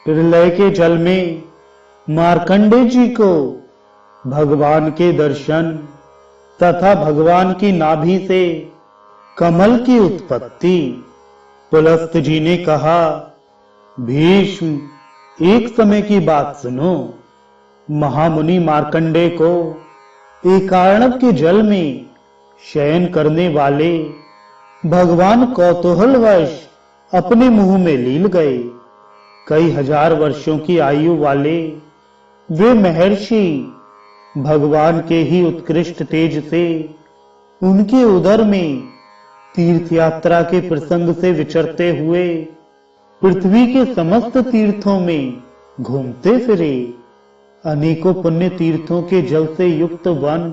प्रलय के जल में मार्कंडेय जी को भगवान के दर्शन तथा भगवान की नाभि से कमल की उत्पत्ति। पुलस्त जी ने कहा, भीष्म, एक समय की बात सुनो। महामुनि मार्कंडेय को एकार्णव के जल में शयन करने वाले भगवान कौतूहलवश अपने मुंह में लीन गए। कई हजार वर्षों की आयु वाले वे महर्षि भगवान के ही उत्कृष्ट तेज से उनके उदर में तीर्थ यात्रा के प्रसंग से विचरते हुए पृथ्वी के समस्त तीर्थों में घूमते फिरे। अनेकों पुण्य तीर्थों के जल से युक्त वन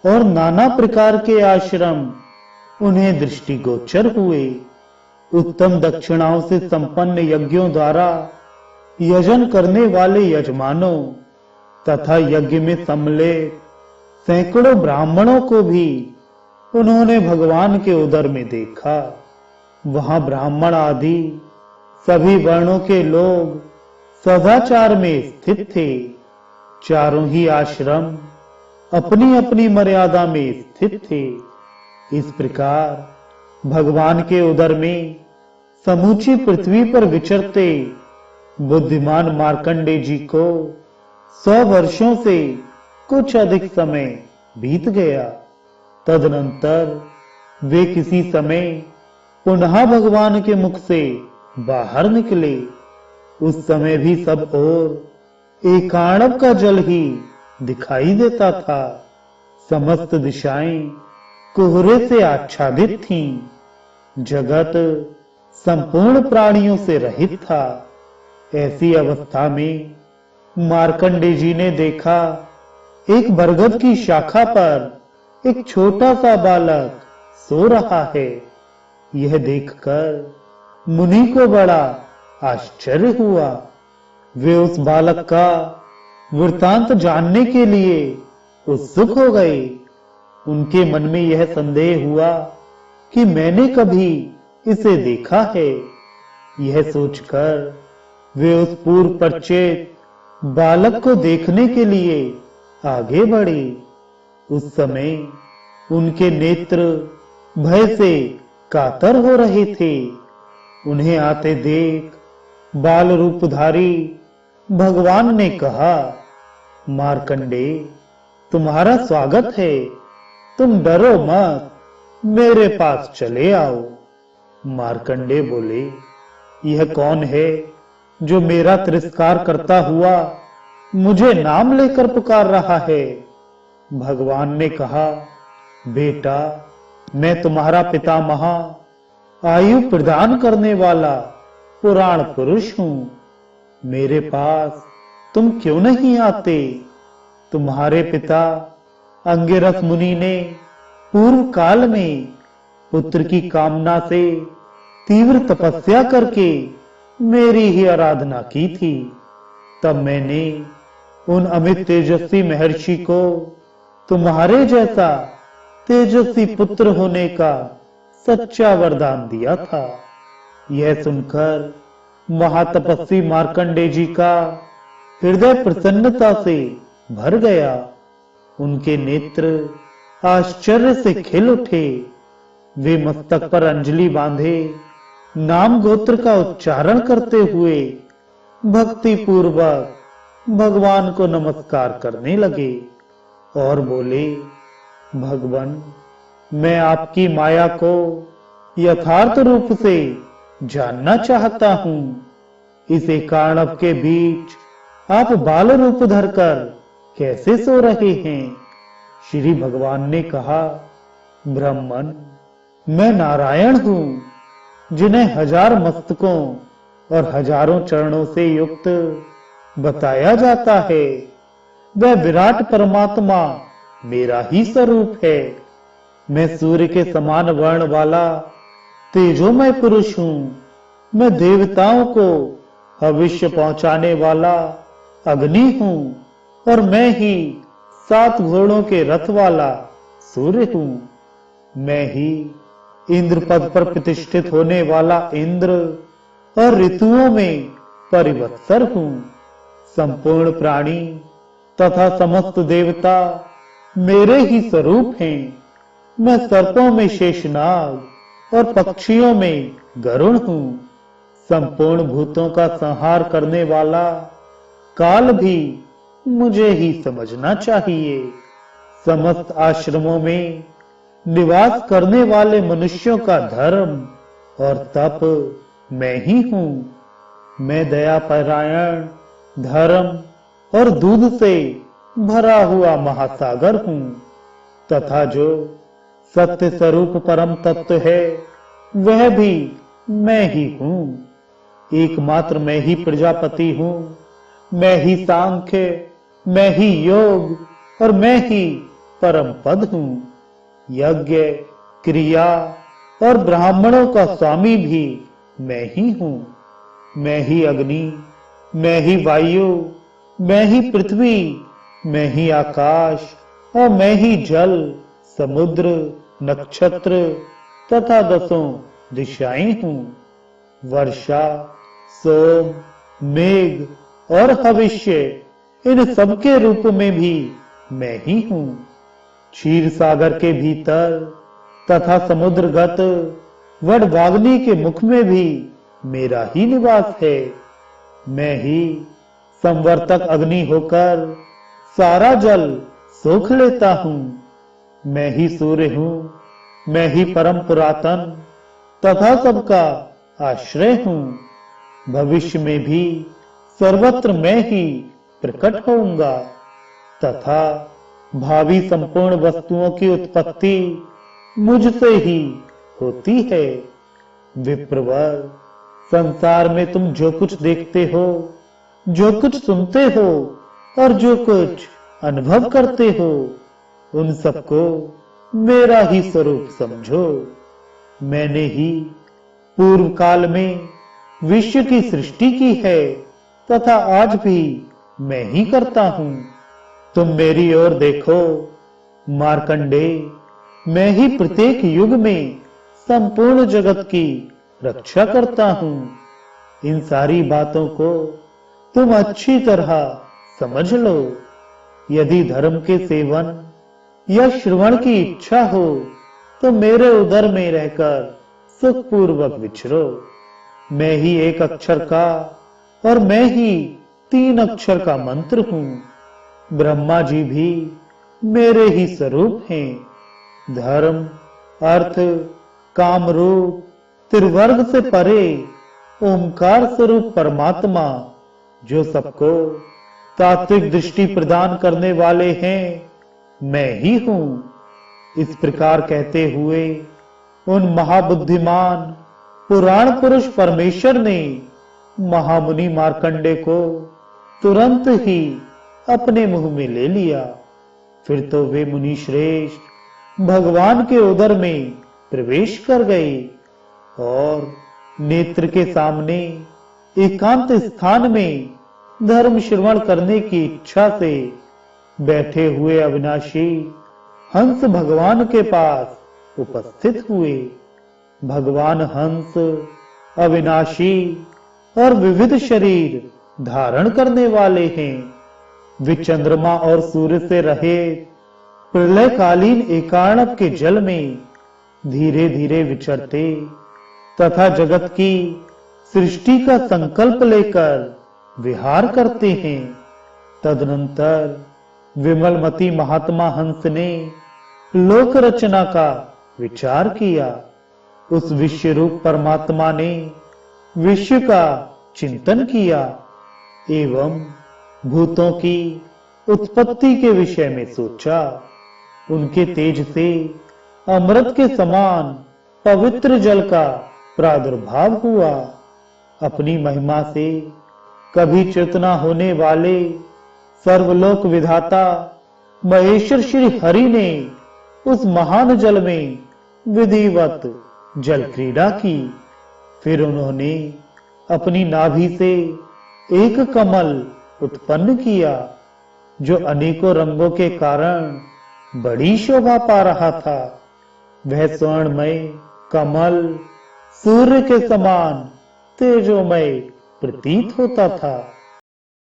और नाना प्रकार के आश्रम उन्हें दृष्टिगोचर हुए। उत्तम दक्षिणाओं से संपन्न यज्ञों द्वारा यजन करने वाले यजमानों तथा यज्ञ में सम्मिलित सैकड़ों ब्राह्मणों को भी उन्होंने भगवान के उदर में देखा। वहां ब्राह्मण आदि सभी वर्णों के लोग सदाचार में स्थित थे। चारों ही आश्रम अपनी अपनी मर्यादा में स्थित थे। इस प्रकार भगवान के उदर में समूची पृथ्वी पर विचरते बुद्धिमान मार्कंडेय जी को 100 वर्षों से कुछ अधिक समय बीत गया। तदनंतर वे किसी समय पुनः भगवान के मुख से बाहर निकले। उस समय भी सब ओर एकार्णव का जल ही दिखाई देता था। समस्त दिशाएं कोहरे से आच्छादित थीं। जगत संपूर्ण प्राणियों से रहित था। ऐसी अवस्था में मार्कंडेय जी ने देखा, एक बरगद की शाखा पर एक छोटा सा बालक सो रहा है। यह देखकर मुनि को बड़ा आश्चर्य हुआ। वे उस बालक का वृतांत जानने के लिए उत्सुक हो गए। उनके मन में यह संदेह हुआ कि मैंने कभी इसे देखा है। यह सोचकर वे उस पूर्व परिचित बालक को देखने के लिए आगे बढ़े। उस समय उनके नेत्र भय से कातर हो रहे थे। उन्हें आते देख बाल रूपधारी भगवान ने कहा, मार्कंडेय, तुम्हारा स्वागत है। तुम डरो मत, मेरे पास चले आओ। मार्कंडेय बोले, यह कौन है जो मेरा तिरस्कार करता हुआ मुझे नाम लेकर पुकार रहा है? भगवान ने कहा, बेटा, मैं तुम्हारा पितामह, आयु प्रदान करने वाला पुराण पुरुष हूं। मेरे पास तुम क्यों नहीं आते? तुम्हारे पिता अंगिरस मुनि ने पूर्व काल में पुत्र की कामना से तीव्र तपस्या करके मेरी ही आराधना की थी। तब मैंने उन अमित तेजस्वी महर्षि को तुम्हारे जैसा तेजस्वी पुत्र होने का सच्चा वरदान दिया था। यह सुनकर महातपस्वी मार्कंडेय जी का हृदय प्रसन्नता से भर गया। उनके नेत्र आश्चर्य से खिल उठे। वे मस्तक पर अंजलि बांधे नाम गोत्र का उच्चारण करते हुए भक्ति पूर्वक भगवान को नमस्कार करने लगे और बोले, भगवान, मैं आपकी माया को यथार्थ रूप से जानना चाहता हूं। इस एकार्णव के बीच आप बाल रूप धरकर कैसे सो रहे हैं? श्री भगवान ने कहा, ब्राह्मण, मैं नारायण हूं, जिन्हें 1000 मस्तकों और हजारों चरणों से युक्त बताया जाता है। वह विराट परमात्मा मेरा ही स्वरूप है। मैं सूर्य के समान वर्ण वाला तेजोमय पुरुष हूं। मैं देवताओं को भविष्य पहुंचाने वाला अग्नि हूं और मैं ही 7 घोड़ों के रथ वाला सूर्य हूं। मैं ही इंद्र पद पर प्रतिष्ठित होने वाला इंद्र और ऋतुओं में परिवत्सर हूँ। संपूर्ण प्राणी तथा समस्त देवता मेरे ही स्वरूप हैं। मैं सर्पों में शेषनाग और पक्षियों में गरुड़ हूँ। संपूर्ण भूतों का संहार करने वाला काल भी मुझे ही समझना चाहिए। समस्त आश्रमों में निवास करने वाले मनुष्यों का धर्म और तप मैं ही हूँ। मैं दया परायण, धर्म और दूध से भरा हुआ महासागर हूँ तथा जो सत्य स्वरूप परम तत्व है वह भी मैं ही हूँ। एकमात्र मैं ही प्रजापति हूँ। मैं ही सांख्य, मैं ही योग और मैं ही परम पद हूँ। यज्ञ, क्रिया और ब्राह्मणों का स्वामी भी मैं ही हूँ। मैं ही अग्नि, मैं ही वायु, मैं ही पृथ्वी, मैं ही आकाश और मैं ही जल, समुद्र, नक्षत्र तथा 10 दिशाएं हूँ। वर्षा, सोम, मेघ और भविष्य इन सबके रूप में भी मैं ही हूँ। क्षीर सागर के भीतर तथा समुद्रगत वडवाग्नि के मुख में भी मेरा ही निवास है। मैं ही संवर्तक अग्नि होकर सारा जल सोख लेता हूँ। मैं ही सूर्य हूँ। मैं ही परम पुरातन तथा सबका आश्रय हूँ। भविष्य में भी सर्वत्र मैं ही प्रकट होऊंगा तथा भावी संपूर्ण वस्तुओं की उत्पत्ति मुझसे ही होती है। विप्रवर, संसार में तुम जो कुछ देखते हो, जो कुछ सुनते हो और जो कुछ अनुभव करते हो, उन सबको मेरा ही स्वरूप समझो। मैंने ही पूर्व काल में विश्व की सृष्टि की है तथा आज भी मैं ही करता हूँ। तुम मेरी ओर देखो मार्कंडेय, मैं ही प्रत्येक युग में संपूर्ण जगत की रक्षा करता हूँ। इन सारी बातों को तुम अच्छी तरह समझ लो। यदि धर्म के सेवन या श्रवण की इच्छा हो तो मेरे उदर में रहकर सुखपूर्वक विचरो। मैं ही एक अक्षर का और मैं ही 3 अक्षर का मंत्र हूँ। ब्रह्मा जी भी मेरे ही स्वरूप हैं। धर्म, अर्थ, काम रूप त्रिवर्ग से परे ओंकार स्वरूप परमात्मा जो सबको तात्विक दृष्टि प्रदान करने वाले हैं मैं ही हूँ। इस प्रकार कहते हुए उन महाबुद्धिमान पुराण पुरुष परमेश्वर ने महामुनि मार्कंडे को तुरंत ही अपने मुंह में ले लिया। फिर तो वे मुनि श्रेष्ठ भगवान के उदर में प्रवेश कर गए और नेत्र के सामने एकांत स्थान में धर्म श्रवण करने की इच्छा से बैठे हुए अविनाशी हंस भगवान के पास उपस्थित हुए। भगवान हंस अविनाशी और विविध शरीर धारण करने वाले हैं। वे चंद्रमा और सूर्य से रहित प्रलयकालीन एकार्णव के जल में धीरे धीरे विचरते तथा जगत की सृष्टि का संकल्प लेकर विहार करते हैं। तदनंतर विमलमती महात्मा हंस ने लोक रचना का विचार किया। उस विश्व रूप परमात्मा ने विश्व का चिंतन किया एवं भूतों की उत्पत्ति के विषय में सोचा। उनके तेज से अमृत के समान पवित्र जल का प्रादुर्भाव हुआ। अपनी महिमा से कभी च्युत न होने वाले सर्वलोक विधाता महेश्वर श्री हरि ने उस महान जल में विधिवत जल क्रीड़ा की। फिर उन्होंने अपनी नाभि से एक कमल उत्पन्न किया जो अनेकों रंगों के कारण बड़ी शोभा पा रहा था। वह स्वर्णमय कमल सूर्य के समान तेजोमय प्रतीत होता था।